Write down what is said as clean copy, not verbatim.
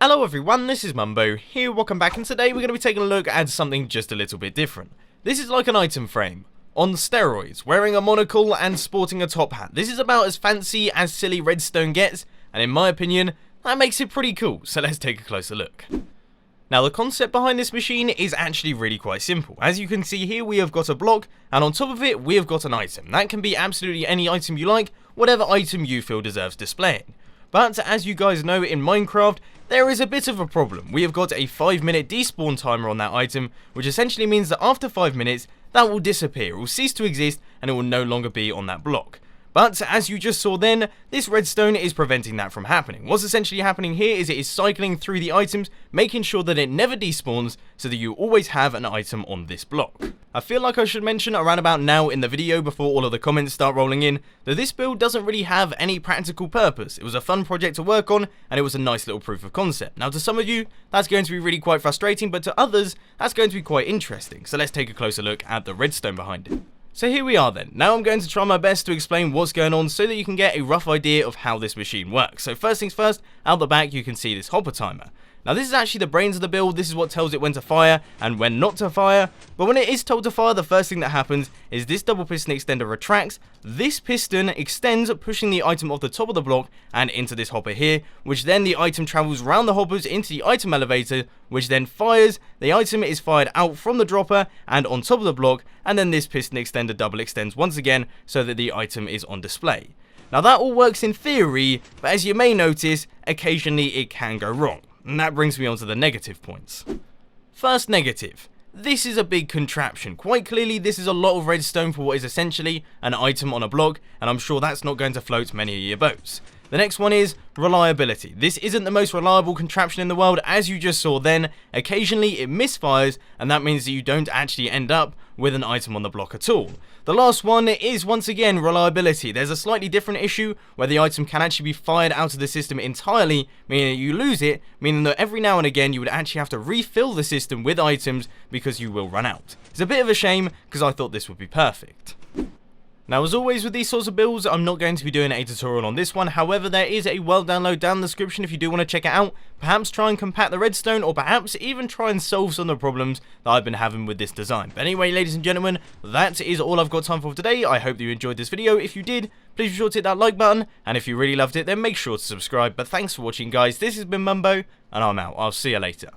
Hello everyone, this is Mumbo here, welcome back, and today we're going to be taking a look at something just a little bit different. This is like an item frame, on steroids, wearing a monocle and sporting a top hat. This is about as fancy as silly Redstone gets, and in my opinion, that makes it pretty cool, so let's take a closer look. Now the concept behind this machine is actually really quite simple. As you can see here, we have got a block, and on top of it, we have got an item. That can be absolutely any item you like, whatever item you feel deserves displaying. But as you guys know, in Minecraft, there is a bit of a problem. We have got a 5-minute despawn timer on that item, which essentially means that after 5 minutes, that will disappear, it will cease to exist, and it will no longer be on that block. But as you just saw then, this redstone is preventing that from happening. What's essentially happening here is it is cycling through the items, making sure that it never despawns, so that you always have an item on this block. I feel like I should mention around about now in the video, before all of the comments start rolling in, that this build doesn't really have any practical purpose. It was a fun project to work on, and it was a nice little proof of concept. Now to some of you, that's going to be really quite frustrating, but to others, that's going to be quite interesting. So let's take a closer look at the redstone behind it. So here we are then. Now I'm going to try my best to explain what's going on so that you can get a rough idea of how this machine works. So first things first, out the back you can see this hopper timer. Now this is actually the brains of the build. This is what tells it when to fire and when not to fire. But when it is told to fire, the first thing that happens is this double piston extender retracts. This piston extends, pushing the item off the top of the block and into this hopper here, which then the item travels round the hoppers into the item elevator, which then fires. The item is fired out from the dropper and on top of the block, and then this piston extender double extends once again so that the item is on display. Now that all works in theory, but as you may notice, occasionally it can go wrong. And that brings me on to the negative points. First negative. This is a big contraption. Quite clearly, this is a lot of redstone for what is essentially an item on a block, and I'm sure that's not going to float many of your boats. The next one is reliability. This isn't the most reliable contraption in the world, as you just saw then. Occasionally it misfires, and that means that you don't actually end up with an item on the block at all. The last one is once again reliability. There's a slightly different issue where the item can actually be fired out of the system entirely, meaning that you lose it, meaning that every now and again you would actually have to refill the system with items because you will run out. It's a bit of a shame because I thought this would be perfect. Now as always with these sorts of builds, I'm not going to be doing a tutorial on this one. However, there is a world download down in the description if you do want to check it out. Perhaps try and compact the redstone, or perhaps even try and solve some of the problems that I've been having with this design. But anyway, ladies and gentlemen, that is all I've got time for today. I hope that you enjoyed this video. If you did, please be sure to hit that like button, and if you really loved it, then make sure to subscribe. But thanks for watching, guys. This has been Mumbo, and I'm out. I'll see you later.